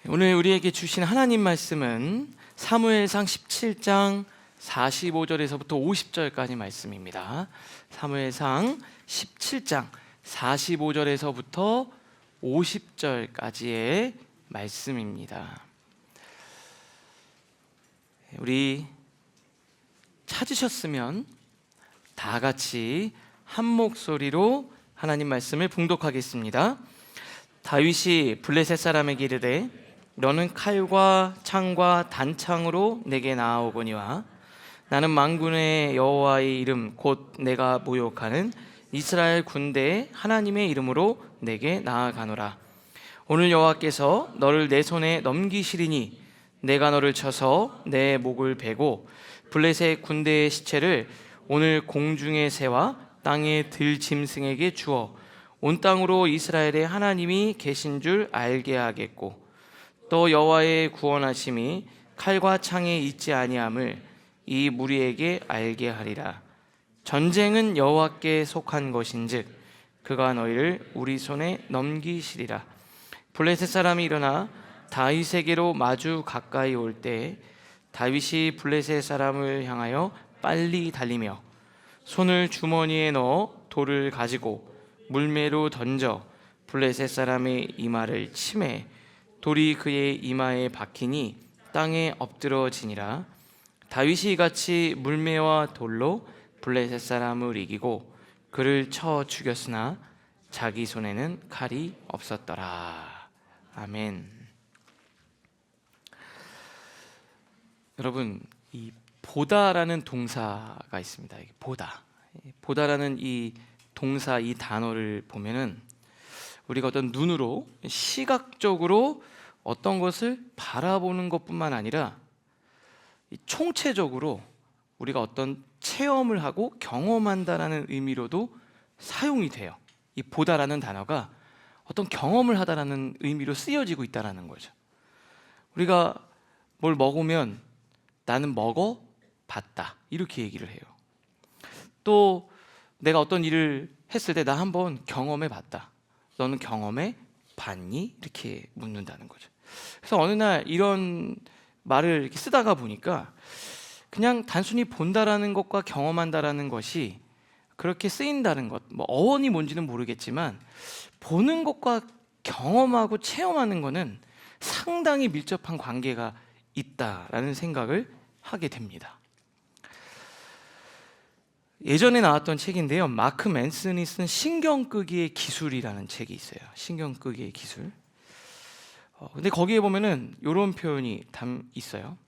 오늘 우리에게 주신 하나님 말씀은 사무엘상 17장 45절에서부터 50절까지 말씀입니다. 사무엘상 17장 45절에서부터 50절까지의 말씀입니다. 우리 찾으셨으면 다 같이 한 목소리로 하나님 말씀을 봉독하겠습니다. 다윗이 블레셋 사람에게 이르되 너는 칼과 창과 단창으로 내게 나아오거니와 나는 만군의 여호와의 이름 곧 내가 모욕하는 이스라엘 군대의 하나님의 이름으로 내게 나아가노라. 오늘 여호와께서 너를 내 손에 넘기시리니 내가 너를 쳐서 내 목을 베고 블레셋 군대의 시체를 오늘 공중의 새와 땅의 들짐승에게 주어 온 땅으로 이스라엘의 하나님이 계신 줄 알게 하겠고 또 여호와의 구원하심이 칼과 창에 있지 아니함을 이 무리에게 알게 하리라. 전쟁은 여호와께 속한 것인즉 그가 너희를 우리 손에 넘기시리라. 블레셋 사람이 일어나 다윗에게로 마주 가까이 올 때 다윗이 블레셋 사람을 향하여 빨리 달리며 손을 주머니에 넣어 돌을 가지고 물매로 던져 블레셋 사람의 이마를 치매 돌이 그의 이마에 박히니 땅에 엎드러지니라. 다윗이 이같이 물매와 돌로 블레셋 사람을 이기고 그를 쳐 죽였으나 자기 손에는 칼이 없었더라. 아멘. 여러분, 이 보다라는 동사가 있습니다. 보다라는 이 동사, 이 단어를 보면은 우리가 어떤 눈으로 시각적으로 어떤 것을 바라보는 것뿐만 아니라 총체적으로 우리가 어떤 체험을 하고 경험한다라는 의미로도 사용이 돼요. 이 보다라는 단어가 어떤 경험을 하다라는 의미로 쓰여지고 있다라는 거죠. 우리가 뭘 먹으면 나는 먹어봤다 이렇게 얘기를 해요. 또 내가 어떤 일을 했을 때 나 한번 경험해봤다. 너는 경험해 봤니? 이렇게 묻는다는 거죠. 그래서 어느 날 이런 말을 이렇게 쓰다가 보니까 그냥 단순히 본다라는 것과 경험한다라는 것이 그렇게 쓰인다는 것, 뭐 어원이 뭔지는 모르겠지만 보는 것과 경험하고 체험하는 것은 상당히 밀접한 관계가 있다라는 생각을 하게 됩니다. 예전에 나왔던 책인데요, 마크 맨슨이 쓴 신경 끄기의 기술이라는 책이 있어요. 신경 끄기의 기술. 근데 거기에 보면은 이런 표현이 있어요.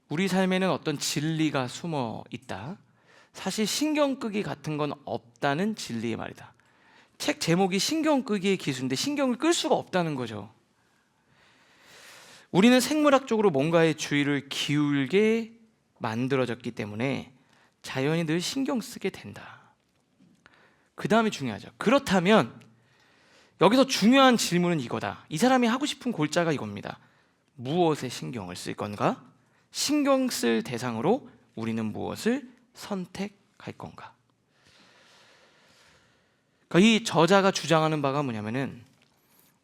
우리 삶에는 어떤 진리가 숨어 있다. 사실 신경 끄기 같은 건 없다는 진리의 말이다. 책 제목이 신경 끄기의 기술인데 신경을 끌 수가 없다는 거죠. 우리는 생물학적으로 뭔가에 주의를 기울게 만들어졌기 때문에 자연이 늘 신경 쓰게 된다. 그 다음이 중요하죠. 그렇다면 여기서 중요한 질문은 이거다. 이 사람이 하고 싶은 골자가 이겁니다. 무엇에 신경을 쓸 건가? 신경 쓸 대상으로 우리는 무엇을 선택할 건가? 그러니까 이 저자가 주장하는 바가 뭐냐면은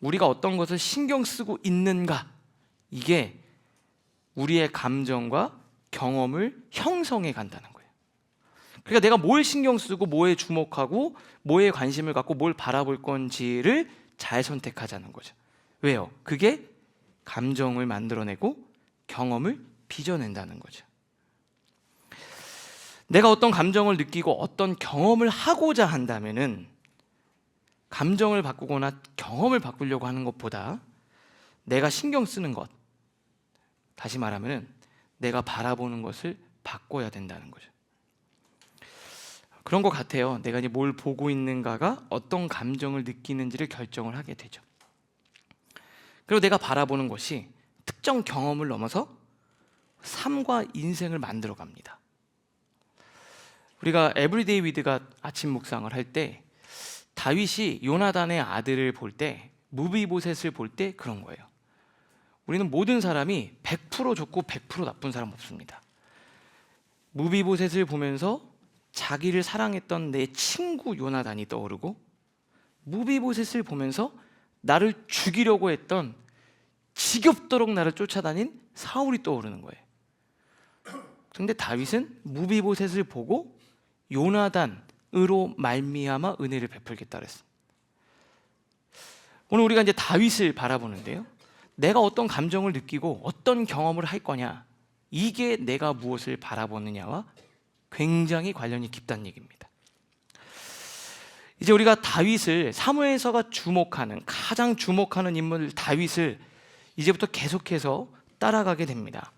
우리가 어떤 것을 신경 쓰고 있는가, 이게 우리의 감정과 경험을 형성해 간다는 거예요. 그러니까 내가 뭘 신경 쓰고 뭐에 주목하고 뭐에 관심을 갖고 뭘 바라볼 건지를 잘 선택하자는 거죠. 왜요? 그게 감정을 만들어내고 경험을 빚어낸다는 거죠. 내가 어떤 감정을 느끼고 어떤 경험을 하고자 한다면은 감정을 바꾸거나 경험을 바꾸려고 하는 것보다 내가 신경 쓰는 것, 다시 말하면은 내가 바라보는 것을 바꿔야 된다는 거죠. 그런 것 같아요. 내가 이제 뭘 보고 있는가가 어떤 감정을 느끼는지를 결정을 하게 되죠. 그리고 내가 바라보는 것이 특정 경험을 넘어서 삶과 인생을 만들어 갑니다. 우리가 에브리데이 위드가 아침 묵상을 할 때 다윗이 요나단의 아들을 볼 때, 무비보셋을 볼 때 그런 거예요. 우리는 모든 사람이 100% 좋고 100% 나쁜 사람 없습니다. 무비보셋을 보면서 자기를 사랑했던 내 친구 요나단이 떠오르고 무비보셋을 보면서 나를 죽이려고 했던 지겹도록 나를 쫓아다닌 사울이 떠오르는 거예요. 그런데 다윗은 무비보셋을 보고 요나단으로 말미암아 은혜를 베풀겠다 그랬어요. 오늘 우리가 이제 다윗을 바라보는데요, 내가 어떤 감정을 느끼고 어떤 경험을 할 거냐, 이게 내가 무엇을 바라보느냐와 굉장히 관련이 깊다는 얘기입니다. 이제 우리가 다윗을, 사무엘서가 가장 주목하는 인물 다윗을 이제부터 계속해서 따라가게 됩니다.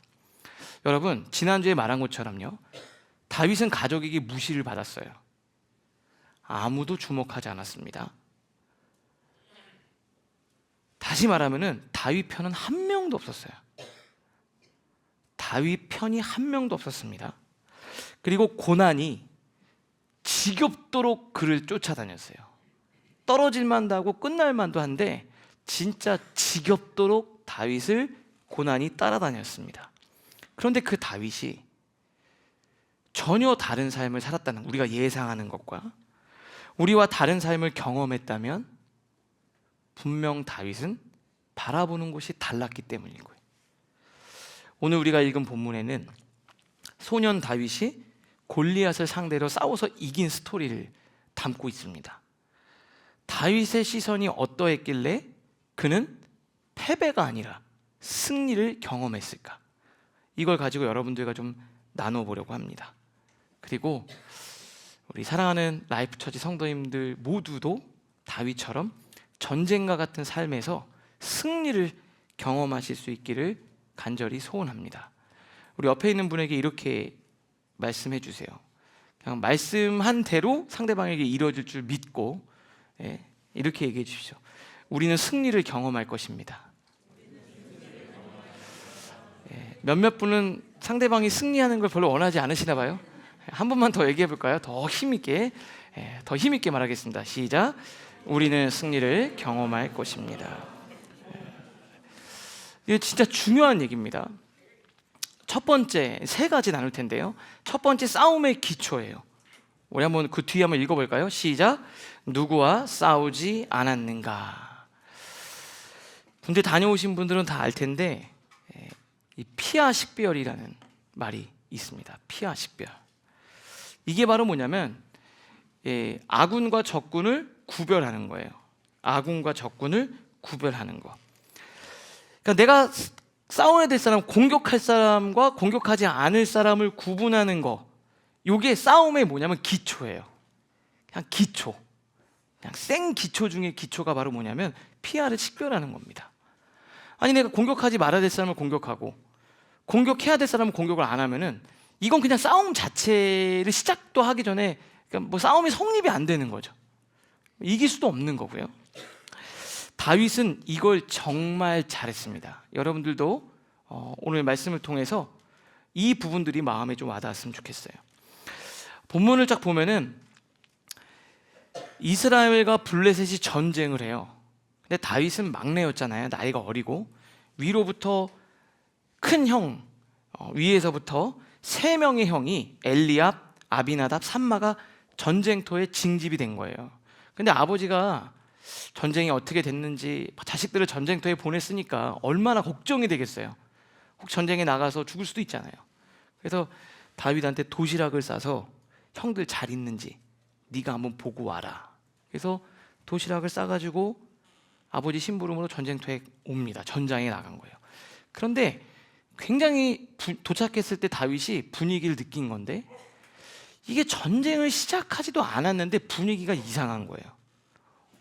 여러분, 지난주에 말한 것처럼요, 다윗은 가족에게 무시를 받았어요. 아무도 주목하지 않았습니다. 다시 말하면은 다윗 편은 한 명도 없었어요. 다윗 편이 한 명도 없었습니다. 그리고 고난이 지겹도록 그를 쫓아다녔어요. 떨어질 만도 하고 끝날 만도 한데 진짜 지겹도록 다윗을 고난이 따라다녔습니다. 그런데 그 다윗이 전혀 다른 삶을 살았다는, 우리가 예상하는 것과 우리와 다른 삶을 경험했다면 분명 다윗은 바라보는 곳이 달랐기 때문인 거예요. 오늘 우리가 읽은 본문에는 소년 다윗이 골리앗을 상대로 싸워서 이긴 스토리를 담고 있습니다. 다윗의 시선이 어떠했길래 그는 패배가 아니라 승리를 경험했을까? 이걸 가지고 여러분들과 좀 나눠보려고 합니다. 그리고 우리 사랑하는 라이프처치 성도님들 모두도 다윗처럼 전쟁과 같은 삶에서 승리를 경험하실 수 있기를 간절히 소원합니다. 우리 옆에 있는 분에게 이렇게 말씀해 주세요. 그냥 말씀한 대로 상대방에게 이루어질 줄 믿고, 이렇게 얘기해 주십시오. 우리는 승리를 경험할 것입니다. 몇몇 분은 상대방이 승리하는 걸 별로 원하지 않으시나 봐요. 한 번만 더 얘기해 볼까요? 더 힘있게 말하겠습니다. 시작. 우리는 승리를 경험할 것입니다. 이게 진짜 중요한 얘기입니다. 첫 번째, 세 가지 나눌 텐데요, 첫 번째, 싸움의 기초예요. 우리 한번 그 뒤에 한번 읽어볼까요? 시작. 누구와 싸우지 않았는가. 군대 다녀오신 분들은 다 알 텐데, 이 피하식별이라는 말이 있습니다. 피하식별. 이게 바로 뭐냐면, 아군과 적군을 구별하는 거예요. 아군과 적군을 구별하는 거. 그러니까 내가 싸워야 될 사람, 공격할 사람과 공격하지 않을 사람을 구분하는 거, 이게 싸움의 뭐냐면 기초예요. 그냥 기초, 그냥 생 기초 중에 기초가 바로 뭐냐면 피하를 식별하는 겁니다. 아니, 내가 공격하지 말아야 될 사람을 공격하고 공격해야 될 사람을 공격을 안 하면은 이건 그냥 싸움 자체를 시작도 하기 전에, 그러니까 뭐 싸움이 성립이 안 되는 거죠. 이길 수도 없는 거고요. 다윗은 이걸 정말 잘했습니다. 여러분들도 오늘 말씀을 통해서 이 부분들이 마음에 좀 와닿았으면 좋겠어요. 본문을 쫙 보면은 이스라엘과 블레셋이 전쟁을 해요. 근데 다윗은 막내였잖아요. 나이가 어리고 위로부터 큰 형, 위에서부터 세 명의 형이 엘리압, 아비나답, 삼마가 전쟁터에 징집이 된 거예요. 근데 아버지가 전쟁이 어떻게 됐는지, 자식들을 전쟁터에 보냈으니까 얼마나 걱정이 되겠어요. 혹 전쟁에 나가서 죽을 수도 있잖아요. 그래서 다윗한테 도시락을 싸서 형들 잘 있는지 네가 한번 보고 와라. 그래서 도시락을 싸가지고 아버지 심부름으로 전쟁터에 옵니다. 전장에 나간 거예요. 그런데 굉장히 도착했을 때 다윗이 분위기를 느낀 건데, 이게 전쟁을 시작하지도 않았는데 분위기가 이상한 거예요.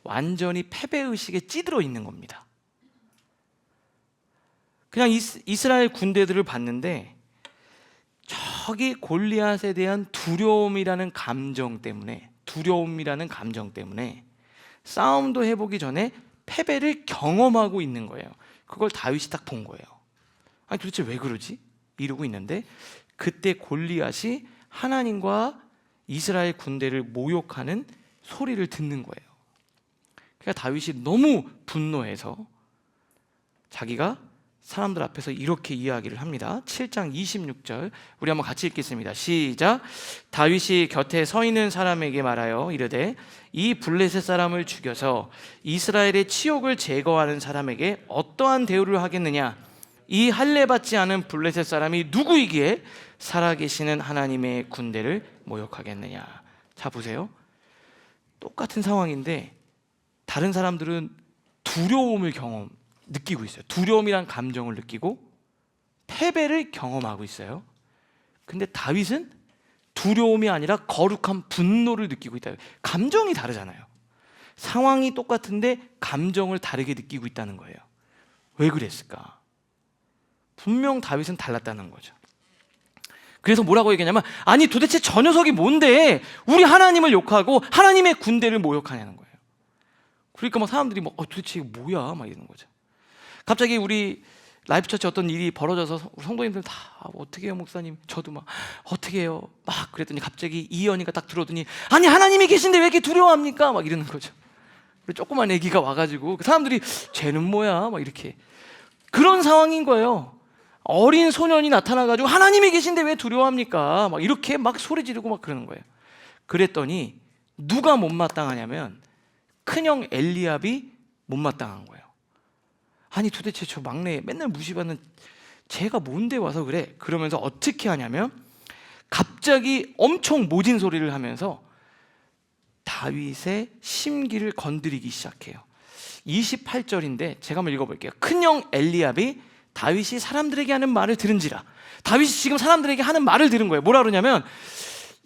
완전히 패배의식에 찌들어 있는 겁니다. 그냥 이스라엘 군대들을 봤는데 저기 골리앗에 대한 두려움이라는 감정 때문에 싸움도 해보기 전에 패배를 경험하고 있는 거예요. 그걸 다윗이 딱 본 거예요. 아니, 도대체 왜 그러지? 이러고 있는데 그때 골리앗이 하나님과 이스라엘 군대를 모욕하는 소리를 듣는 거예요. 그러니까 다윗이 너무 분노해서 자기가 사람들 앞에서 이렇게 이야기를 합니다. 7장 26절 우리 한번 같이 읽겠습니다. 시작. 다윗이 곁에 서 있는 사람에게 말하여 이르되 이 블레셋 사람을 죽여서 이스라엘의 치욕을 제거하는 사람에게 어떠한 대우를 하겠느냐? 이 할례 받지 않은 블레셋 사람이 누구이기에 살아계시는 하나님의 군대를 모욕하겠느냐? 자 보세요. 똑같은 상황인데 다른 사람들은 두려움을 느끼고 있어요. 두려움이란 감정을 느끼고 패배를 경험하고 있어요. 근데 다윗은 두려움이 아니라 거룩한 분노를 느끼고 있다. 감정이 다르잖아요. 상황이 똑같은데 감정을 다르게 느끼고 있다는 거예요. 왜 그랬을까? 분명 다윗은 달랐다는 거죠. 그래서 뭐라고 얘기하냐면, 아니 도대체 저 녀석이 뭔데 우리 하나님을 욕하고 하나님의 군대를 모욕하냐는 거예요. 그러니까 막 사람들이 도대체 이게 뭐야 막 이러는 거죠. 갑자기 우리 라이프처치 어떤 일이 벌어져서 성도님들 다 어떻게 해요 목사님? 저도 막 어떻게 해요? 막 그랬더니 갑자기 이연이가 딱 들어오더니 아니 하나님이 계신데 왜 이렇게 두려워합니까? 막 이러는 거죠. 조그만 애기가 와가지고 사람들이 쟤는 뭐야? 막 이렇게 그런 상황인 거예요. 어린 소년이 나타나가지고 하나님이 계신데 왜 두려워합니까? 막 이렇게 막 소리 지르고 막 그러는 거예요. 그랬더니 누가 못마땅하냐면 큰형 엘리압이 못마땅한 거예요. 아니 도대체 저 막내 맨날 무시받는 쟤가 뭔데 와서 그래? 그러면서 어떻게 하냐면 갑자기 엄청 모진 소리를 하면서 다윗의 심기를 건드리기 시작해요. 28절인데 제가 한번 읽어볼게요. 큰형 엘리압이 다윗이 사람들에게 하는 말을 들은지라. 다윗이 지금 사람들에게 하는 말을 들은 거예요. 뭐라 그러냐면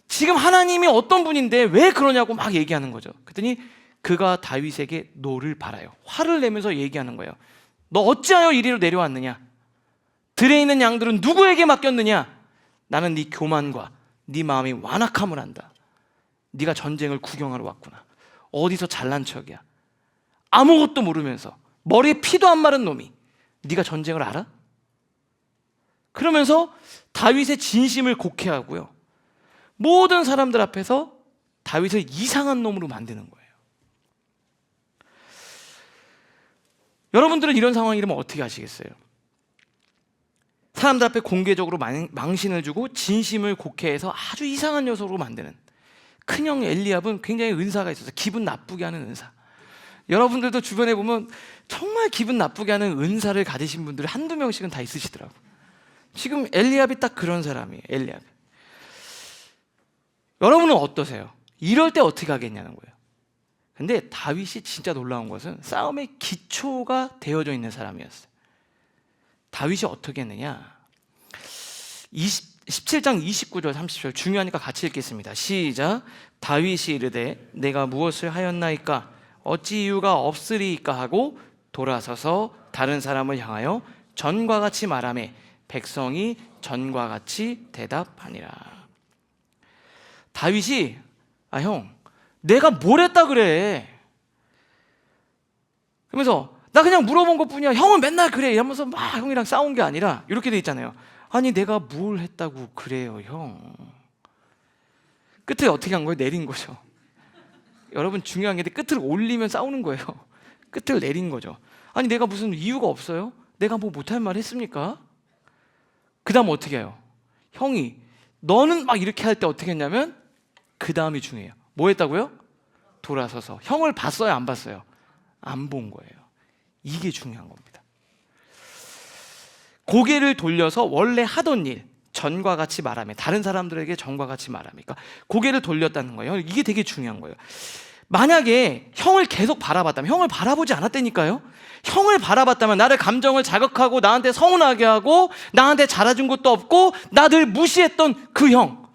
지금 하나님이 어떤 분인데 왜 그러냐고 막 얘기하는 거죠. 그랬더니 그가 다윗에게 노를 바라요. 화를 내면서 얘기하는 거예요. 너 어찌하여 이리로 내려왔느냐? 들에 있는 양들은 누구에게 맡겼느냐? 나는 네 교만과 네 마음이 완악함을 안다. 네가 전쟁을 구경하러 왔구나. 어디서 잘난 척이야? 아무것도 모르면서 머리에 피도 안 마른 놈이 네가 전쟁을 알아? 그러면서 다윗의 진심을 곡해하고요. 모든 사람들 앞에서 다윗을 이상한 놈으로 만드는 거예요. 여러분들은 이런 상황이 되면 어떻게 하시겠어요? 사람들 앞에 공개적으로 망신을 주고 진심을 곡해해서 아주 이상한 녀석으로 만드는 큰형 엘리압은 굉장히 은사가 있어서 기분 나쁘게 하는 은사. 여러분들도 주변에 보면 정말 기분 나쁘게 하는 은사를 가지신 분들이 한두 명씩은 다 있으시더라고요. 지금 엘리압이 딱 그런 사람이에요. 엘리압이. 여러분은 어떠세요? 이럴 때 어떻게 하겠냐는 거예요. 근데 다윗이 진짜 놀라운 것은 싸움의 기초가 되어져 있는 사람이었어요. 다윗이 어떻게 했느냐? 17장 29절 30절 중요하니까 같이 읽겠습니다. 시작. 다윗이 이르되 내가 무엇을 하였나이까? 어찌 이유가 없으리이까 하고 돌아서서 다른 사람을 향하여 전과 같이 말하매 백성이 전과 같이 대답하니라. 다윗이 형 내가 뭘 했다 그래? 그러면서 나 그냥 물어본 것뿐이야. 형은 맨날 그래 이러면서 막 형이랑 싸운 게 아니라 이렇게 돼 있잖아요. 아니 내가 뭘 했다고 그래요 형? 끝을 어떻게 한 거예요? 내린 거죠. 여러분 중요한 게 끝을 올리면 싸우는 거예요. 끝을 내린 거죠. 아니 내가 무슨 이유가 없어요? 내가 뭐 못할 말 했습니까? 그 다음 어떻게 해요? 형이 너는 막 이렇게 할 때 어떻게 했냐면 그 다음이 중요해요. 뭐 했다고요? 돌아서서 형을 봤어요? 안 봤어요? 안 본 거예요. 이게 중요한 겁니다. 고개를 돌려서 원래 하던 일 전과 같이 말하며 다른 사람들에게 전과 같이 말합니까? 고개를 돌렸다는 거예요. 이게 되게 중요한 거예요. 만약에 형을 계속 바라봤다면, 형을 바라보지 않았다니까요. 형을 바라봤다면 나를 감정을 자극하고 나한테 서운하게 하고 나한테 잘해준 것도 없고 나 늘 무시했던 그 형,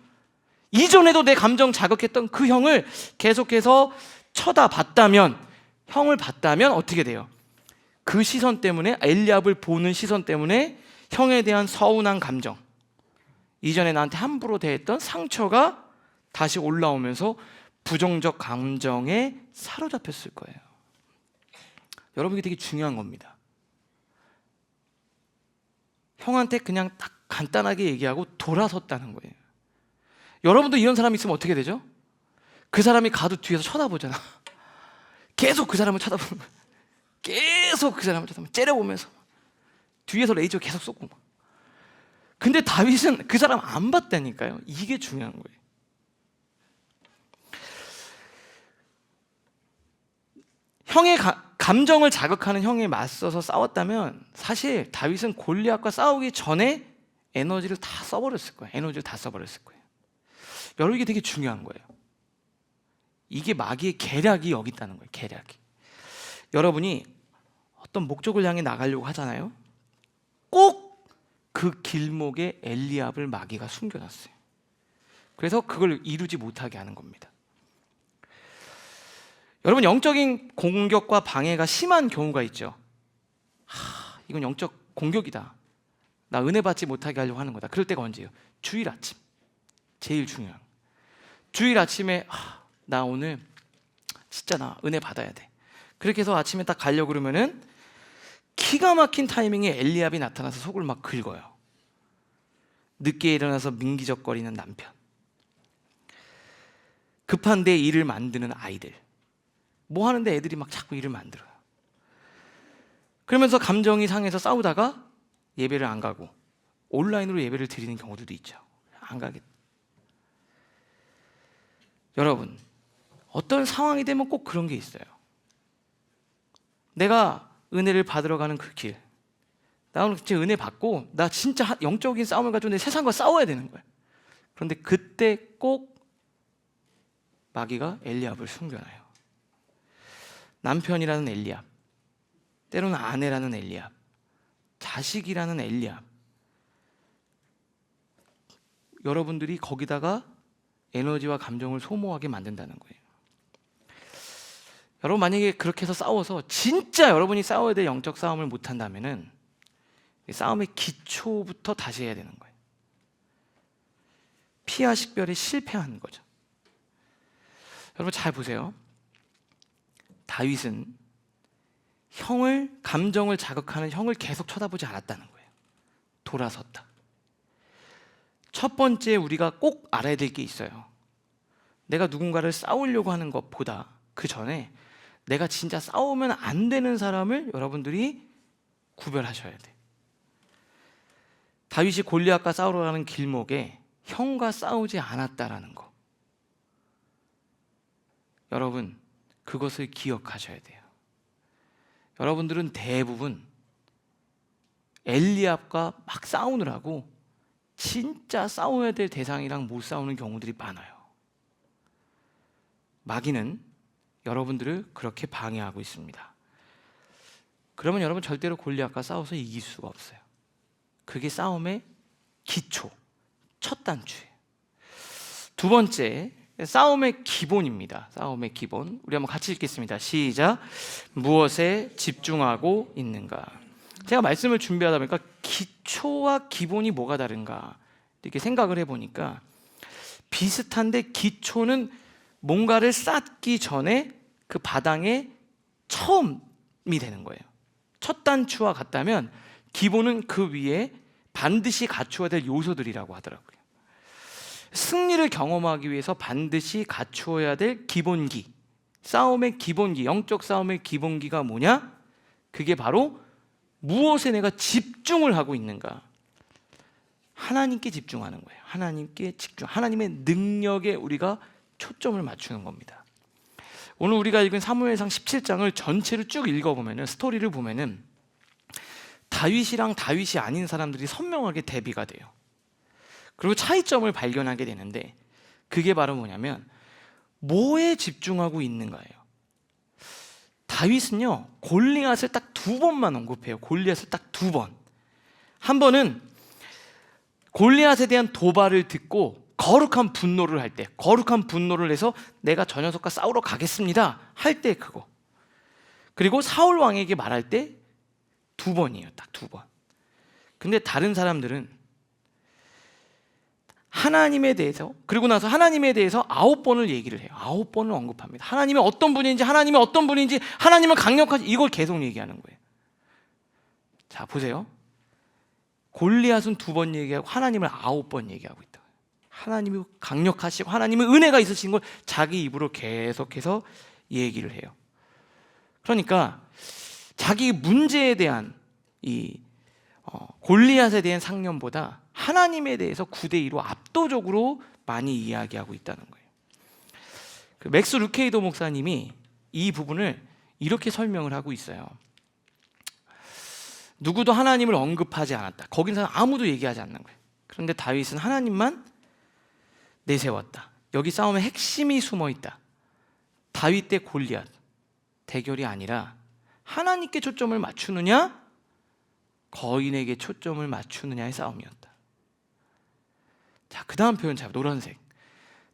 이전에도 내 감정 자극했던 그 형을 계속해서 쳐다봤다면, 형을 봤다면 어떻게 돼요? 그 시선 때문에, 엘리압을 보는 시선 때문에 형에 대한 서운한 감정, 이전에 나한테 함부로 대했던 상처가 다시 올라오면서 부정적 감정에 사로잡혔을 거예요. 여러분 이게 되게 중요한 겁니다. 형한테 그냥 딱 간단하게 얘기하고 돌아섰다는 거예요. 여러분도 이런 사람이 있으면 어떻게 되죠? 그 사람이 가도 뒤에서 쳐다보잖아. 계속 그 사람을 쳐다보는 거예요. 계속 그 사람을 쳐다보면 째려보면서 뒤에서 레이저 계속 쏘고 막. 근데 다윗은 그 사람 안 봤다니까요. 이게 중요한 거예요. 형의 감정을 자극하는 형에 맞서서 싸웠다면 사실 다윗은 골리앗과 싸우기 전에 에너지를 다 써버렸을 거예요. 에너지를 다 써버렸을 거예요. 여러분, 이게 되게 중요한 거예요. 이게 마귀의 계략이 여기 있다는 거예요. 계략이. 여러분이 어떤 목적을 향해 나가려고 하잖아요. 꼭 그 길목에 엘리압을 마귀가 숨겨놨어요. 그래서 그걸 이루지 못하게 하는 겁니다. 여러분, 영적인 공격과 방해가 심한 경우가 있죠. 이건 영적 공격이다. 나 은혜 받지 못하게 하려고 하는 거다. 그럴 때가 언제예요? 주일 아침. 제일 중요한. 주일 아침에 나 오늘 진짜 나 은혜 받아야 돼. 그렇게 해서 아침에 딱 가려고 그러면은 기가 막힌 타이밍에 엘리압이 나타나서 속을 막 긁어요. 늦게 일어나서 민기적거리는 남편, 급한데 일을 만드는 아이들, 뭐 하는데 애들이 막 자꾸 일을 만들어요. 그러면서 감정이 상해서 싸우다가 예배를 안 가고 온라인으로 예배를 드리는 경우들도 있죠. 안 가겠다. 여러분, 어떤 상황이 되면 꼭 그런 게 있어요. 내가 은혜를 받으러 가는 그 길, 나 오늘 진짜 은혜 받고 나 진짜 영적인 싸움을 가지고 내 세상과 싸워야 되는 거예요. 그런데 그때 꼭 마귀가 엘리압을 숨겨놔요. 남편이라는 엘리압, 때로는 아내라는 엘리압, 자식이라는 엘리압, 여러분들이 거기다가 에너지와 감정을 소모하게 만든다는 거예요. 여러분, 만약에 그렇게 해서 싸워서 진짜 여러분이 싸워야 될 영적 싸움을 못한다면은 싸움의 기초부터 다시 해야 되는 거예요. 피와 식별에 실패한 거죠. 여러분, 잘 보세요. 다윗은 감정을 자극하는 형을 계속 쳐다보지 않았다는 거예요. 돌아섰다. 첫 번째 우리가 꼭 알아야 될 게 있어요. 내가 누군가를 싸우려고 하는 것보다 그 전에 내가 진짜 싸우면 안 되는 사람을 여러분들이 구별하셔야 돼요. 다윗이 골리앗과 싸우러 가는 길목에 형과 싸우지 않았다라는 거. 여러분, 그것을 기억하셔야 돼요. 여러분들은 대부분 엘리압과 막 싸우느라고 진짜 싸워야 될 대상이랑 못 싸우는 경우들이 많아요. 마귀는 여러분들을 그렇게 방해하고 있습니다. 그러면 여러분 절대로 골리앗과 싸워서 이길 수가 없어요. 그게 싸움의 기초, 첫 단추예요. 두 번째, 싸움의 기본입니다. 싸움의 기본. 우리 한번 같이 읽겠습니다. 시작. 무엇에 집중하고 있는가? 제가 말씀을 준비하다 보니까 기초와 기본이 뭐가 다른가 이렇게 생각을 해보니까 비슷한데 기초는 뭔가를 쌓기 전에 그 바닥에 처음이 되는 거예요. 첫 단추와 같다면 기본은 그 위에 반드시 갖추어야 될 요소들이라고 하더라고요. 승리를 경험하기 위해서 반드시 갖추어야 될 기본기, 싸움의 기본기, 영적 싸움의 기본기가 뭐냐? 그게 바로 무엇에 내가 집중을 하고 있는가? 하나님께 집중하는 거예요. 하나님께 집중, 하나님의 능력에 우리가 초점을 맞추는 겁니다. 오늘 우리가 읽은 사무엘상 17장을 전체를 쭉 읽어보면, 스토리를 보면은 다윗이랑 다윗이 아닌 사람들이 선명하게 대비가 돼요. 그리고 차이점을 발견하게 되는데 그게 바로 뭐냐면 뭐에 집중하고 있는가예요. 다윗은요, 골리앗을 딱 2번만 언급해요. 골리앗을 딱 2번. 한 번은 골리앗에 대한 도발을 듣고 거룩한 분노를 할 때, 거룩한 분노를 해서 내가 저 녀석과 싸우러 가겠습니다 할 때 그거. 그리고 사울 왕에게 말할 때 2번이에요. 딱 2번. 근데 다른 사람들은 하나님에 대해서, 그리고 나서 하나님에 대해서 9번을 얘기를 해요. 9번을 언급합니다. 하나님이 어떤 분인지, 하나님이 어떤 분인지, 하나님은 강력하지, 이걸 계속 얘기하는 거예요. 자, 보세요. 골리앗은 2번 얘기하고 하나님을 9번 얘기하고 있다. 하나님이 강력하시고 하나님의 은혜가 있으신 걸 자기 입으로 계속해서 얘기를 해요. 그러니까 자기 문제에 대한 이 골리앗에 대한 상념보다 하나님에 대해서 9대2로 압도적으로 많이 이야기하고 있다는 거예요. 그 맥스 루케이도 목사님이 이 부분을 이렇게 설명을 하고 있어요. 누구도 하나님을 언급하지 않았다. 거기서 아무도 얘기하지 않는 거예요. 그런데 다윗은 하나님만 내세웠다. 여기 싸움의 핵심이 숨어 있다. 다윗 대 골리앗 대결이 아니라 하나님께 초점을 맞추느냐, 거인에게 초점을 맞추느냐의 싸움이었다. 자, 그 다음 표현 자, 노란색.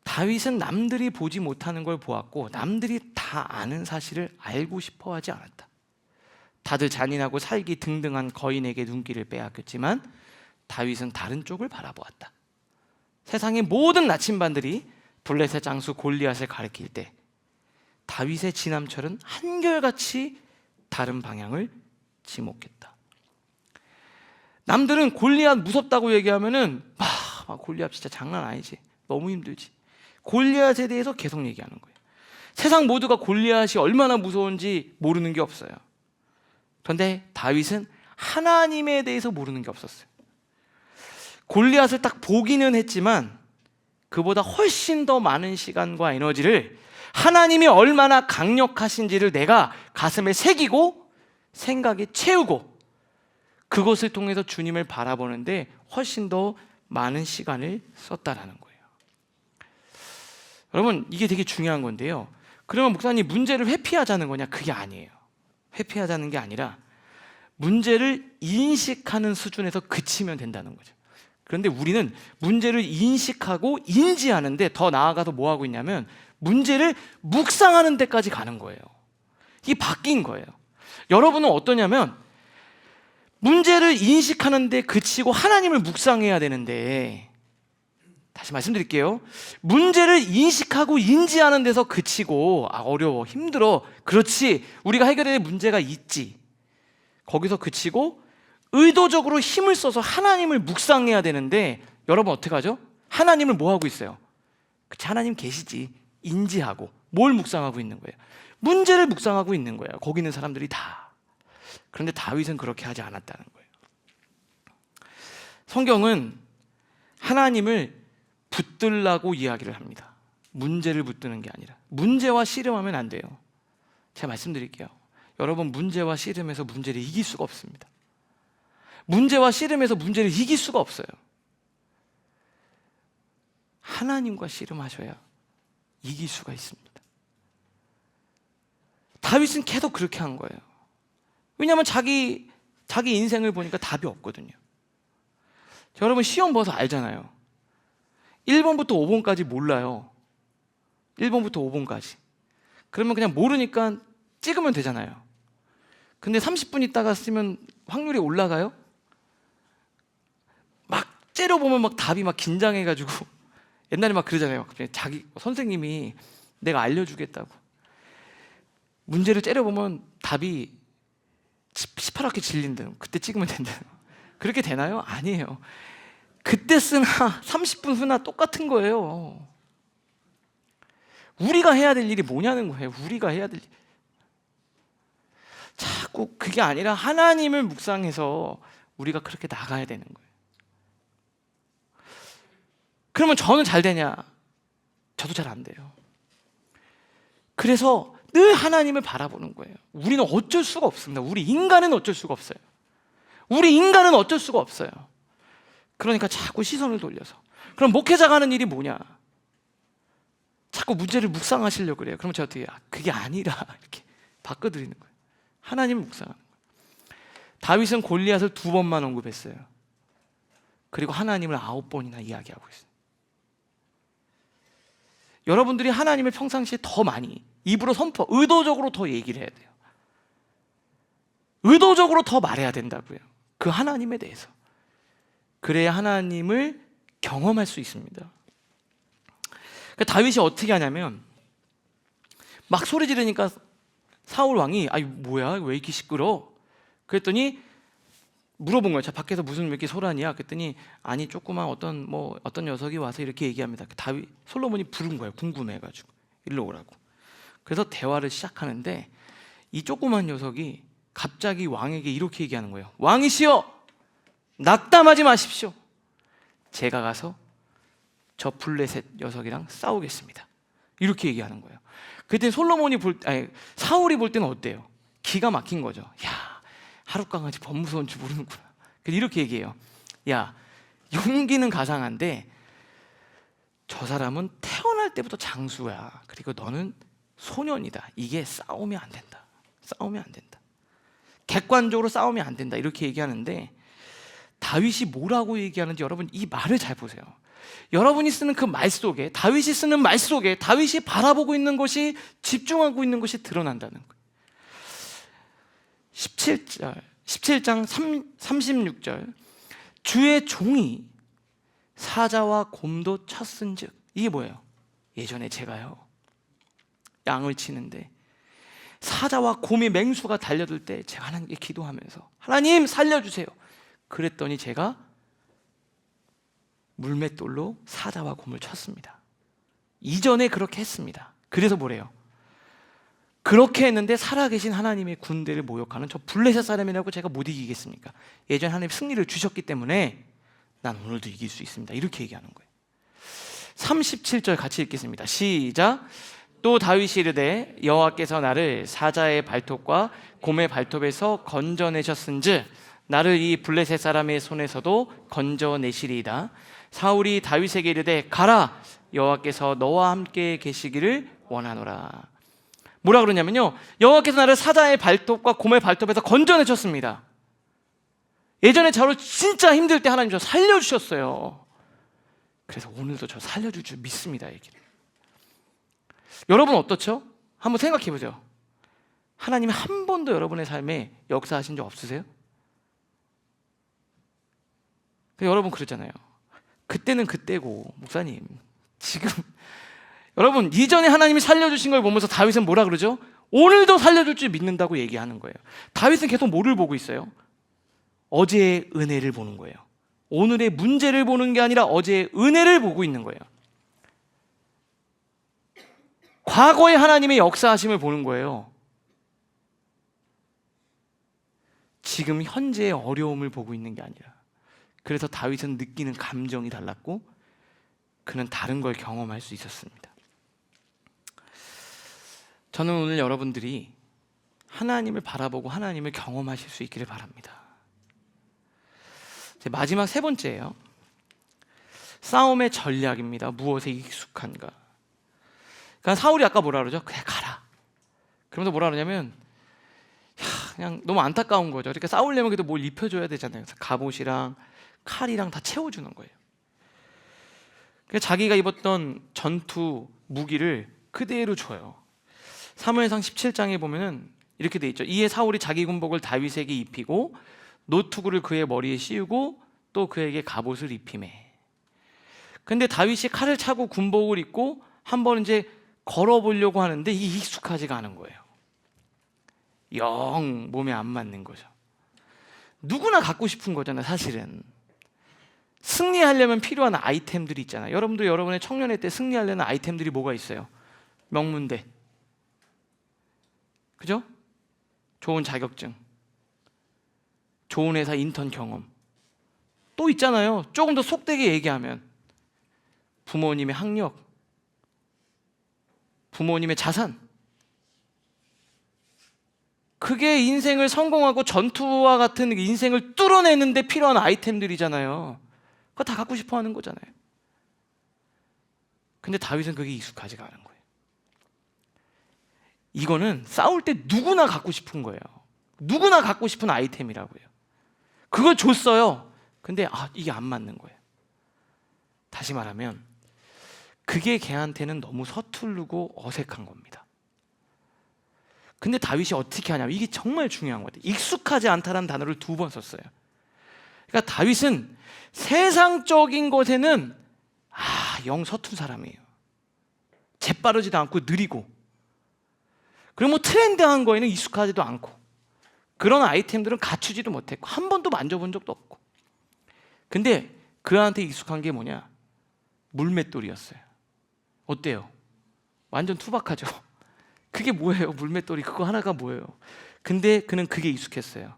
다윗은 남들이 보지 못하는 걸 보았고 남들이 다 아는 사실을 알고 싶어 하지 않았다. 다들 잔인하고 살기 등등한 거인에게 눈길을 빼앗겼지만 다윗은 다른 쪽을 바라보았다. 세상의 모든 나침반들이 블레셋 장수 골리앗을 가리킬 때 다윗의 지남철은 한결같이 다른 방향을 지목했다. 남들은 골리앗 무섭다고 얘기하면은 골리앗 진짜 장난 아니지, 너무 힘들지, 골리앗에 대해서 계속 얘기하는 거예요. 세상 모두가 골리앗이 얼마나 무서운지 모르는 게 없어요. 그런데 다윗은 하나님에 대해서 모르는 게 없었어요. 골리앗을 딱 보기는 했지만 그보다 훨씬 더 많은 시간과 에너지를 하나님이 얼마나 강력하신지를 내가 가슴에 새기고 생각에 채우고 그것을 통해서 주님을 바라보는데 훨씬 더 많은 시간을 썼다라는 거예요. 여러분, 이게 되게 중요한 건데요. 그러면 목사님, 문제를 회피하자는 거냐? 그게 아니에요. 회피하자는 게 아니라 문제를 인식하는 수준에서 그치면 된다는 거죠. 그런데 우리는 문제를 인식하고 인지하는데 더 나아가서 뭐 하고 있냐면 문제를 묵상하는 데까지 가는 거예요. 이게 바뀐 거예요. 여러분은 어떠냐면 문제를 인식하는 데 그치고 하나님을 묵상해야 되는데, 다시 말씀드릴게요. 문제를 인식하고 인지하는 데서 그치고 어려워, 힘들어, 그렇지, 우리가 해결해야 될 문제가 있지, 거기서 그치고 의도적으로 힘을 써서 하나님을 묵상해야 되는데 여러분 어떻게 하죠? 하나님을 뭐 하고 있어요? 그치, 하나님 계시지, 인지하고 뭘 묵상하고 있는 거예요? 문제를 묵상하고 있는 거예요. 거기 있는 사람들이 다. 그런데 다윗은 그렇게 하지 않았다는 거예요. 성경은 하나님을 붙들라고 이야기를 합니다. 문제를 붙드는 게 아니라. 문제와 씨름하면 안 돼요. 제가 말씀드릴게요. 여러분, 문제와 씨름해서 문제를 이길 수가 없습니다. 문제와 씨름해서 문제를 이길 수가 없어요. 하나님과 씨름하셔야 이길 수가 있습니다. 다윗은 계속 그렇게 한 거예요. 왜냐하면 자기 인생을 보니까 답이 없거든요. 여러분, 시험 봐서 알잖아요. 1번부터 5번까지 몰라요. 1번부터 5번까지. 그러면 그냥 모르니까 찍으면 되잖아요. 근데 30분 있다가 쓰면 확률이 올라가요? 막 째려보면 막 답이 막 긴장해가지고 옛날에 막 그러잖아요. 자기 선생님이 내가 알려주겠다고 문제를 째려보면 답이 시퍼렇게 질린다. 그때 찍으면 된다. 그렇게 되나요? 아니에요. 그때 쓰나 30분 후나 똑같은 거예요. 우리가 해야 될 일이 뭐냐는 거예요. 우리가 해야 될 일. 자꾸 그게 아니라 하나님을 묵상해서 우리가 그렇게 나가야 되는 거예요. 그러면 저는 잘 되냐? 저도 잘 안 돼요. 그래서 늘 하나님을 바라보는 거예요. 우리는 어쩔 수가 없습니다. 우리 인간은 어쩔 수가 없어요. 우리 인간은 어쩔 수가 없어요. 그러니까 자꾸 시선을 돌려서. 그럼 목회자가 하는 일이 뭐냐? 자꾸 문제를 묵상하시려고 그래요. 그러면 제가 어떻게 해요? 그게 아니라 이렇게 바꿔드리는 거예요. 하나님을 묵상하는 거예요. 다윗은 골리앗을 2번만 언급했어요. 그리고 하나님을 9번이나 이야기하고 있어요. 여러분들이 하나님을 평상시에 더 많이 입으로 선포, 의도적으로 더 얘기를 해야 돼요. 의도적으로 더 말해야 된다고요. 그 하나님에 대해서. 그래야 하나님을 경험할 수 있습니다. 그러니까 다윗이 어떻게 하냐면 막 소리 지르니까 사울 왕이 뭐야, 왜 이렇게 시끄러? 그랬더니 물어본 거예요. 자, 밖에서 무슨 왜 이렇게 소란이야? 그랬더니 아니, 조그만 어떤 녀석이 와서 이렇게 얘기합니다. 다윗, 솔로몬이 부른 거예요. 궁금해가지고 일로 오라고. 그래서 대화를 시작하는데 이 조그만 녀석이 갑자기 왕에게 이렇게 얘기하는 거예요. 왕이시여, 낙담하지 마십시오. 제가 가서 저 블레셋 녀석이랑 싸우겠습니다. 이렇게 얘기하는 거예요. 그때 사울이 볼 때는 어때요? 기가 막힌 거죠. 야, 하룻강아지 범 무서운 줄 모르는구나. 그래서 이렇게 얘기해요. 야, 용기는 가상한데 저 사람은 태어날 때부터 장수야. 그리고 너는 소년이다. 이게 싸우면 안 된다. 싸우면 안 된다. 객관적으로 싸우면 안 된다. 이렇게 얘기하는데 다윗이 뭐라고 얘기하는지 여러분 이 말을 잘 보세요. 여러분이 쓰는 그 말 속에, 다윗이 쓰는 말 속에 다윗이 바라보고 있는 것이, 집중하고 있는 것이 드러난다는 거예요. 17장 36절 주의 종이 사자와 곰도 쳤은즉, 이게 뭐예요? 예전에 제가요 양을 치는데 사자와 곰이 맹수가 달려들 때 제가 하나님께 기도하면서 하나님 살려주세요 그랬더니 제가 물맷돌로 사자와 곰을 쳤습니다. 이전에 그렇게 했습니다. 그래서 뭐래요? 그렇게 했는데 살아계신 하나님의 군대를 모욕하는 저 블레셋 사람이라고 제가 못 이기겠습니까? 예전에 하나님 승리를 주셨기 때문에 난 오늘도 이길 수 있습니다. 이렇게 얘기하는 거예요. 37절 같이 읽겠습니다. 시작. 또 다윗이 이르되 여호와께서 나를 사자의 발톱과 곰의 발톱에서 건져내셨은즉 나를 이 블레셋 사람의 손에서도 건져내시리이다. 사울이 다윗에게 이르되 가라, 여호와께서 너와 함께 계시기를 원하노라. 뭐라 그러냐면요, 여호와께서 나를 사자의 발톱과 곰의 발톱에서 건져내셨습니다. 예전에 저를 진짜 힘들 때 하나님 저 살려주셨어요. 그래서 오늘도 저 살려줄 줄 믿습니다. 얘기를. 여러분 어떻죠? 한번 생각해 보세요. 하나님이 한 번도 여러분의 삶에 역사하신 적 없으세요? 여러분 그러잖아요. 그때는 그때고 목사님 지금 여러분 이전에 하나님이 살려주신 걸 보면서 다윗은 뭐라 그러죠? 오늘도 살려줄 줄 믿는다고 얘기하는 거예요. 다윗은 계속 뭐를 보고 있어요? 어제의 은혜를 보는 거예요. 오늘의 문제를 보는 게 아니라 어제의 은혜를 보고 있는 거예요. 과거의 하나님의 역사하심을 보는 거예요. 지금 현재의 어려움을 보고 있는 게 아니라. 그래서 다윗은 느끼는 감정이 달랐고 그는 다른 걸 경험할 수 있었습니다. 저는 오늘 여러분들이 하나님을 바라보고 하나님을 경험하실 수 있기를 바랍니다. 마지막 세 번째예요. 싸움의 전략입니다. 무엇에 익숙한가. 그러니까 사울이 아까 뭐라 그러죠? 그냥 가라. 그러면서 뭐라 그러냐면 그냥 너무 안타까운 거죠. 그러니까 싸우려면 그래도 뭘 입혀줘야 되잖아요. 그래서 갑옷이랑 칼이랑 다 채워주는 거예요. 그러니까 자기가 입었던 전투 무기를 그대로 줘요. 사무엘상 17장에 보면은 이렇게 돼 있죠. 이에 사울이 자기 군복을 다윗에게 입히고 노투구를 그의 머리에 씌우고 또 그에게 갑옷을 입히매. 근데 다윗이 칼을 차고 군복을 입고 한번 이제 걸어보려고 하는데 이게 익숙하지가 않은 거예요. 영 몸에 안 맞는 거죠. 누구나 갖고 싶은 거잖아요. 사실은 승리하려면 필요한 아이템들이 있잖아요. 여러분도 여러분의 청년회 때 승리하려는 아이템들이 뭐가 있어요? 명문대, 그죠? 좋은 자격증, 좋은 회사 인턴 경험, 또 있잖아요. 조금 더 속되게 얘기하면 부모님의 학력, 부모님의 자산. 그게 인생을 성공하고 전투와 같은 인생을 뚫어내는데 필요한 아이템들이잖아요. 그거 다 갖고 싶어 하는 거잖아요. 근데 다윗은 그게 익숙하지가 않은 거예요. 이거는 싸울 때 누구나 갖고 싶은 거예요. 누구나 갖고 싶은 아이템이라고요. 그걸 줬어요. 근데 이게 안 맞는 거예요. 다시 말하면 그게 걔한테는 너무 서투르고 어색한 겁니다. 근데 다윗이 어떻게 하냐면 이게 정말 중요한 거예요. 익숙하지 않다라는 단어를 2번 썼어요. 그러니까 다윗은 세상적인 것에는 영 서툰 사람이에요. 재빠르지도 않고 느리고, 그리고 뭐 트렌드한 거에는 익숙하지도 않고, 그런 아이템들은 갖추지도 못했고 한 번도 만져본 적도 없고. 근데 그한테 익숙한 게 뭐냐? 물맷돌이었어요. 어때요? 완전 투박하죠? 그게 뭐예요? 물맷돌이 그거 하나가 뭐예요? 근데 그는 그게 익숙했어요.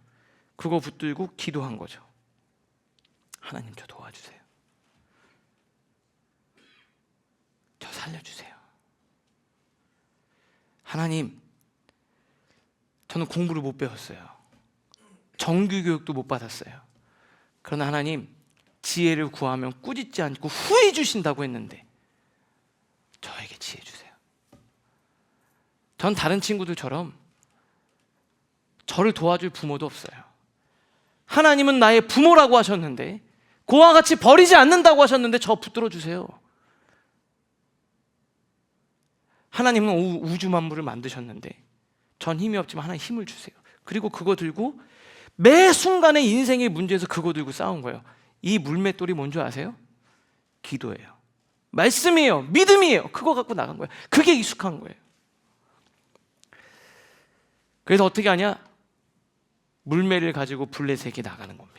그거 붙들고 기도한 거죠. 하나님 저 도와주세요. 저 살려주세요. 하나님, 저는 공부를 못 배웠어요. 정규교육도 못 받았어요. 그러나 하나님, 지혜를 구하면 꾸짖지 않고 후히 주신다고 했는데 저에게 지혜 주세요. 전 다른 친구들처럼 저를 도와줄 부모도 없어요. 하나님은 나의 부모라고 하셨는데, 그와 같이 버리지 않는다고 하셨는데 저 붙들어 주세요. 하나님은 우주 만물을 만드셨는데 전 힘이 없지만 하나님 힘을 주세요. 그리고 그거 들고 매 순간의 인생의 문제에서 그거 들고 싸운 거예요. 이 물맷돌이 뭔지 아세요? 기도예요. 말씀이에요. 믿음이에요. 그거 갖고 나간 거예요. 그게 익숙한 거예요. 그래서 어떻게 하냐? 물매를 가지고 블레셋에게 나가는 겁니다.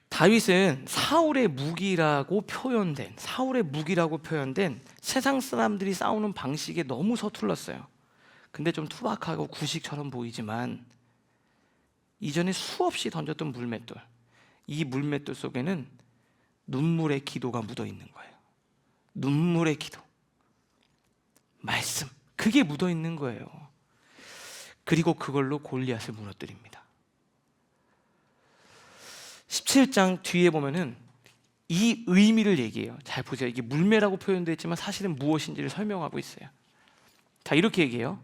다윗은 사울의 무기라고 표현된 세상 사람들이 싸우는 방식에 너무 서툴렀어요. 근데 좀 투박하고 구식처럼 보이지만 이전에 수없이 던졌던 물맷돌, 이 물맷돌 속에는 눈물의 기도가 묻어 있는 거예요. 눈물의 기도, 말씀, 그게 묻어 있는 거예요. 그리고 그걸로 골리앗을 무너뜨립니다. 17장 뒤에 보면은 이 의미를 얘기해요. 잘 보세요. 이게 물매라고 표현되어 있지만 사실은 무엇인지를 설명하고 있어요. 자, 이렇게 얘기해요.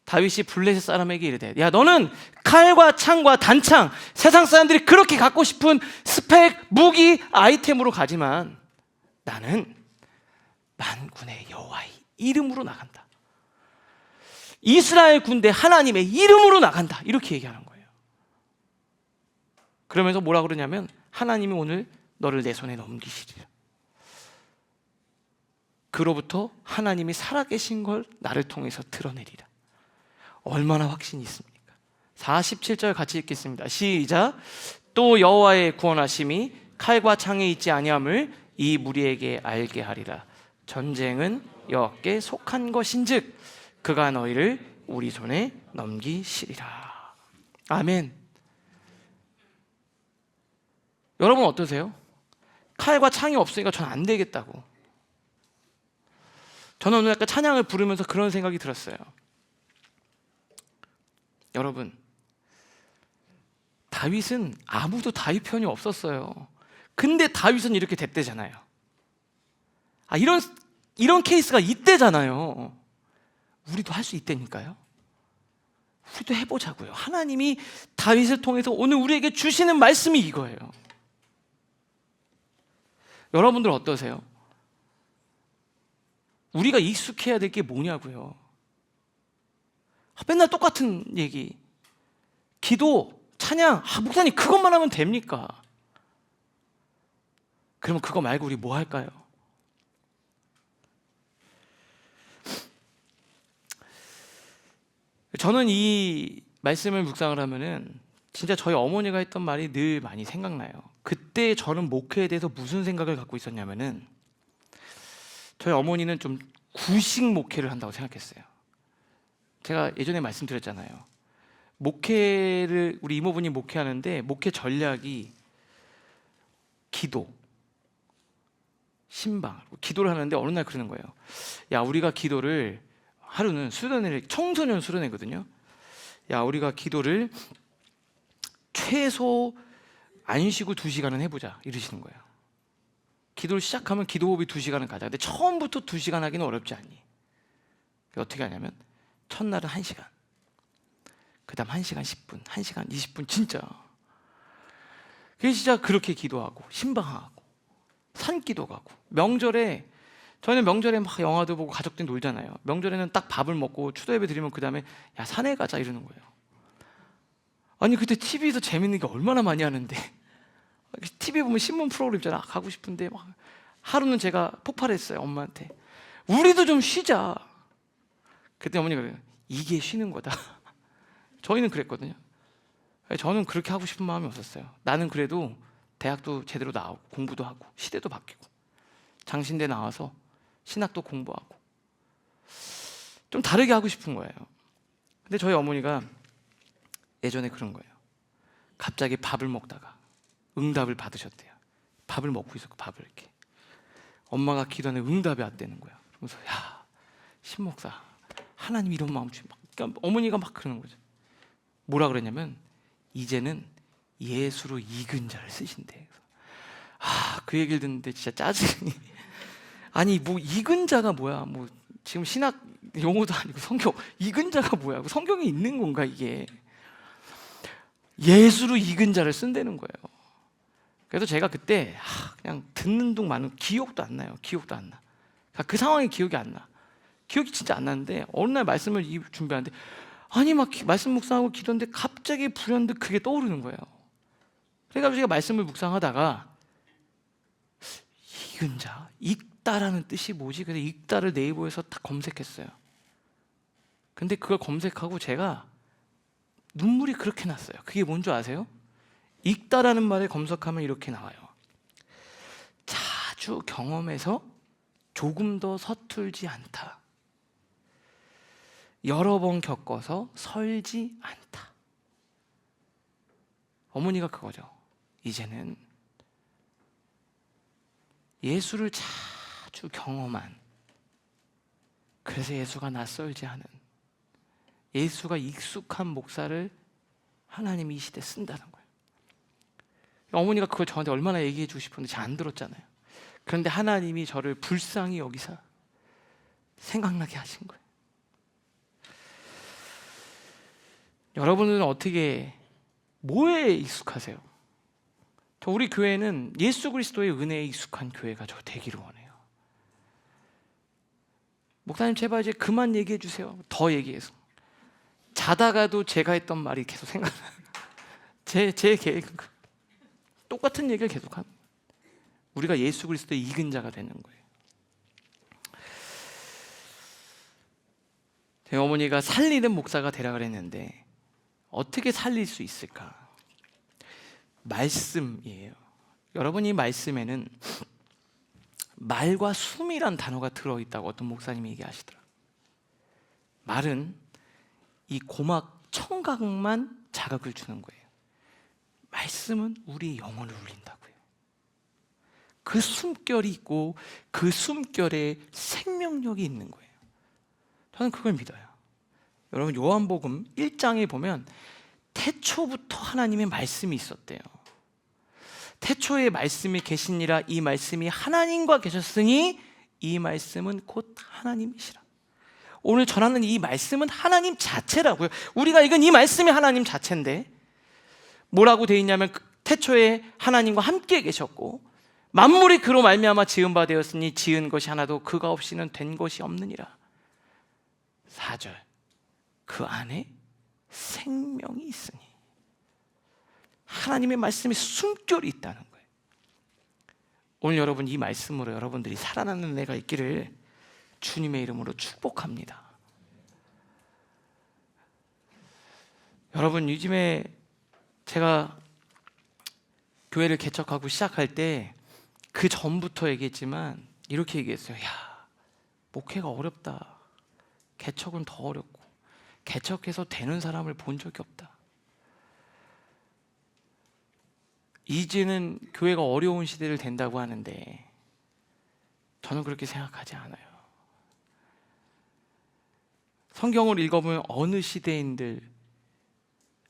다윗이 블레셋 사람에게 이르되, 야, 너는 칼과 창과 단창, 세상 사람들이 그렇게 갖고 싶은 스펙, 무기, 아이템으로 가지만 나는 만군의 여호와의 이름으로 나간다. 이스라엘 군대 하나님의 이름으로 나간다. 이렇게 얘기하는 거예요. 그러면서 뭐라 그러냐면, 하나님이 오늘 너를 내 손에 넘기시리라. 그로부터 하나님이 살아계신 걸 나를 통해서 드러내리라. 얼마나 확신이 있습니까? 47절 같이 읽겠습니다. 시작. 또 여호와의 구원하심이 칼과 창에 있지 아니함을 이 무리에게 알게 하리라. 전쟁은 여호와께 속한 것인즉 그가 너희를 우리 손에 넘기시리라. 아멘. 여러분 어떠세요? 칼과 창이 없으니까 전 안 되겠다고. 저는 오늘 약간 찬양을 부르면서 그런 생각이 들었어요. 여러분, 다윗은 아무도 다윗 편이 없었어요. 근데 다윗은 이렇게 됐대잖아요. 이런 케이스가 있대잖아요. 우리도 할 수 있다니까요. 우리도 해보자고요. 하나님이 다윗을 통해서 오늘 우리에게 주시는 말씀이 이거예요. 여러분들 어떠세요? 우리가 익숙해야 될 게 뭐냐고요. 맨날 똑같은 얘기. 기도, 찬양, 목사님 그것만 하면 됩니까? 그러면 그거 말고 우리 뭐 할까요? 저는 이 말씀을 묵상을 하면은 진짜 저희 어머니가 했던 말이 늘 많이 생각나요. 그때 저는 목회에 대해서 무슨 생각을 갖고 있었냐면은, 저희 어머니는 좀 구식 목회를 한다고 생각했어요. 제가 예전에 말씀드렸잖아요. 목회를, 우리 이모분이 목회하는데 목회 전략이 기도, 신방, 기도를 하는데 어느 날 그러는 거예요. 야, 우리가 기도를 하루는 수련회를, 청소년 수련회거든요. 야, 우리가 기도를 최소 안 쉬고 2시간은 해보자, 이러시는 거예요. 기도를 시작하면 기도호흡이 2시간은 가자. 근데 처음부터 2시간 하기는 어렵지 않니? 어떻게 하냐면 첫날은 1시간, 그 다음 1시간 10분, 1시간 20분, 진짜. 그래서 진짜 그렇게 기도하고 신방하고 산기도 가고, 명절에, 저희는 명절에 막 영화도 보고 가족들이 놀잖아요. 명절에는 딱 밥을 먹고 추도 예배 드리면 그 다음에 야, 산에 가자 이러는 거예요. 아니 그때 TV에서 재밌는 게 얼마나 많이 하는데, TV 보면 신문 프로그램 있잖아. 가고 싶은데 막. 하루는 제가 폭발했어요, 엄마한테. 우리도 좀 쉬자. 그때 어머니가 그래요. 이게 쉬는 거다. 저희는 그랬거든요. 저는 그렇게 하고 싶은 마음이 없었어요. 나는 그래도 대학도 제대로 나오고 공부도 하고 시대도 바뀌고 장신대 나와서 신학도 공부하고 좀 다르게 하고 싶은 거예요. 근데 저희 어머니가 예전에 그런 거예요. 갑자기 밥을 먹다가 응답을 받으셨대요. 밥을 먹고 있었고, 밥을 이렇게 엄마가 기도하는 응답이 왔다는 거야. 그래서 야, 신목사, 하나님 이런 마음 주면 그러니까 어머니가 막 그러는 거죠. 뭐라 그랬냐면 이제는 예수로 익은 자를 쓰신대. 그 얘기를 듣는데 진짜 짜증이. 아니 뭐 익은 자가 뭐야? 뭐 지금 신학 용어도 아니고 성경 익은 자가 뭐야? 성경에 있는 건가 이게? 예수로 익은 자를 쓴다는 거예요. 그래서 제가 그때 그냥 듣는 둥 마는 기억도 안 나요. 기억도 안 나. 그 상황이 기억이 안 나. 기억이 진짜 안 나는데 어느 날 말씀을 준비하는데 아니 막 말씀 묵상하고 기도하는데 갑자기 불현듯 그게 떠오르는 거예요. 그러니까 제가 말씀을 묵상하다가 익은 자, 익다라는 뜻이 뭐지? 그래서 익다를 네이버에서 딱 검색했어요. 근데 그걸 검색하고 제가 눈물이 그렇게 났어요. 그게 뭔지 아세요? 익다라는 말에 검색하면 이렇게 나와요. 자주 경험해서 조금 더 서툴지 않다. 여러 번 겪어서 설지 않다. 어머니가 그거죠. 이제는 예수를 자주 경험한, 그래서 예수가 낯설지 않은, 예수가 익숙한 목사를 하나님이 이 시대에 쓴다는 거예요. 어머니가 그걸 저한테 얼마나 얘기해 주고 싶은데 잘 안 들었잖아요. 그런데 하나님이 저를 불쌍히 여기사 생각나게 하신 거예요. 여러분은 어떻게, 뭐에 익숙하세요? 우리 교회는 예수 그리스도의 은혜에 익숙한 교회가 저 되기를 원해요. 목사님 제발 이제 그만 얘기해 주세요. 더 얘기해서. 자다가도 제가 했던 말이 계속 생각나요. 제 계획은 똑같은 얘기를 계속합니다. 우리가 예수 그리스도의 익은 자가 되는 거예요. 제 어머니가 살리는 목사가 되라 그랬는데 어떻게 살릴 수 있을까? 말씀이에요. 여러분, 이 말씀에는 말과 숨이란 단어가 들어있다고 어떤 목사님이 얘기하시더라고요. 말은 이 고막 청각만 자극을 주는 거예요. 말씀은 우리 영혼을 울린다고요. 그 숨결이 있고 그 숨결에 생명력이 있는 거예요. 저는 그걸 믿어요. 여러분, 요한복음 1장에 보면 태초부터 하나님의 말씀이 있었대요. 태초에 말씀이 계시니라. 이 말씀이 하나님과 계셨으니 이 말씀은 곧 하나님이시라. 오늘 전하는 이 말씀은 하나님 자체라고요. 우리가 읽은 이 말씀이 하나님 자체인데 뭐라고 되어 있냐면 태초에 하나님과 함께 계셨고 만물이 그로 말미암아 지은 바 되었으니 지은 것이 하나도 그가 없이는 된 것이 없느니라. 4절, 그 안에 생명이 있으니. 하나님의 말씀에 숨결이 있다는 거예요. 오늘 여러분, 이 말씀으로 여러분들이 살아나는 은혜가 있기를 주님의 이름으로 축복합니다. 여러분, 요즘에 제가 교회를 개척하고 시작할 때 그 전부터 얘기했지만 이렇게 얘기했어요. 야, 목회가 어렵다. 개척은 더 어렵고 개척해서 되는 사람을 본 적이 없다. 이제는 교회가 어려운 시대를 된다고 하는데 저는 그렇게 생각하지 않아요. 성경을 읽어보면 어느 시대인들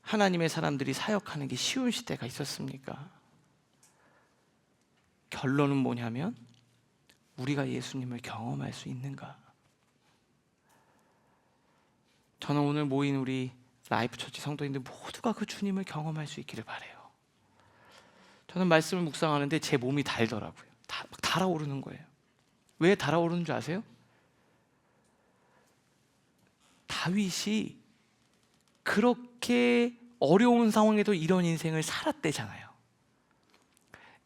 하나님의 사람들이 사역하는 게 쉬운 시대가 있었습니까? 결론은 뭐냐면 우리가 예수님을 경험할 수 있는가? 저는 오늘 모인 우리 라이프처치 성도님들 모두가 그 주님을 경험할 수 있기를 바라요. 저는 말씀을 묵상하는데 제 몸이 달더라고요. 막 달아오르는 거예요. 왜 달아오르는 줄 아세요? 다윗이 그렇게 어려운 상황에도 이런 인생을 살았대잖아요.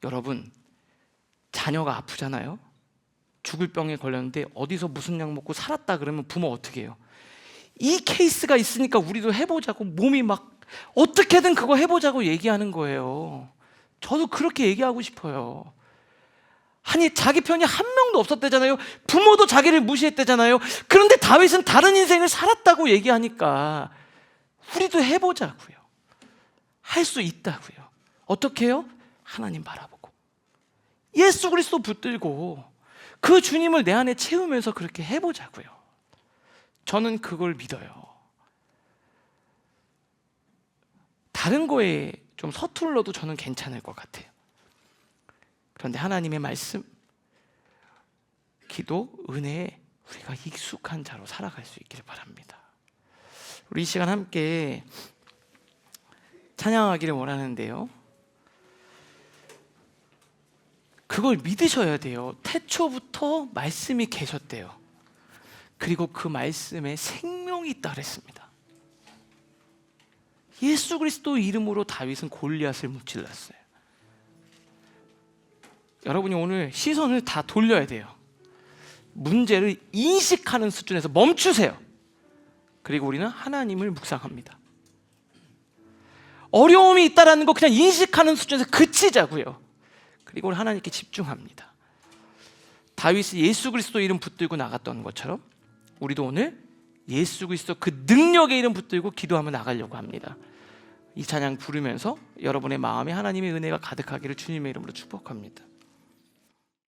여러분, 자녀가 아프잖아요. 죽을 병에 걸렸는데 어디서 무슨 약 먹고 살았다 그러면 부모 어떻게 해요? 이 케이스가 있으니까 우리도 해보자고, 몸이 막 어떻게든 그거 해보자고 얘기하는 거예요. 저도 그렇게 얘기하고 싶어요. 아니, 자기 편이 한 명도 없었대잖아요. 부모도 자기를 무시했대잖아요. 그런데 다윗은 다른 인생을 살았다고 얘기하니까 우리도 해보자고요. 할 수 있다고요. 어떻게 해요? 하나님 바라보고 예수 그리스도 붙들고 그 주님을 내 안에 채우면서 그렇게 해보자고요. 저는 그걸 믿어요. 다른 거에 좀 서툴러도 저는 괜찮을 것 같아요. 그런데 하나님의 말씀, 기도, 은혜에 우리가 익숙한 자로 살아갈 수 있기를 바랍니다. 우리 이 시간 함께 찬양하기를 원하는데요, 그걸 믿으셔야 돼요. 태초부터 말씀이 계셨대요. 그리고 그 말씀에 생명이 있다 그랬습니다. 예수 그리스도 이름으로 다윗은 골리앗을 무찔렀어요. 여러분이 오늘 시선을 다 돌려야 돼요. 문제를 인식하는 수준에서 멈추세요. 그리고 우리는 하나님을 묵상합니다. 어려움이 있다는 거 그냥 인식하는 수준에서 그치자고요. 그리고 우리 하나님께 집중합니다. 다윗이 예수 그리스도 이름 붙들고 나갔던 것처럼 우리도 오늘 예수 그리스도 그 능력의 이름 붙들고 기도하며 나가려고 합니다. 이 찬양 부르면서 여러분의 마음에 하나님의 은혜가 가득하기를 주님의 이름으로 축복합니다.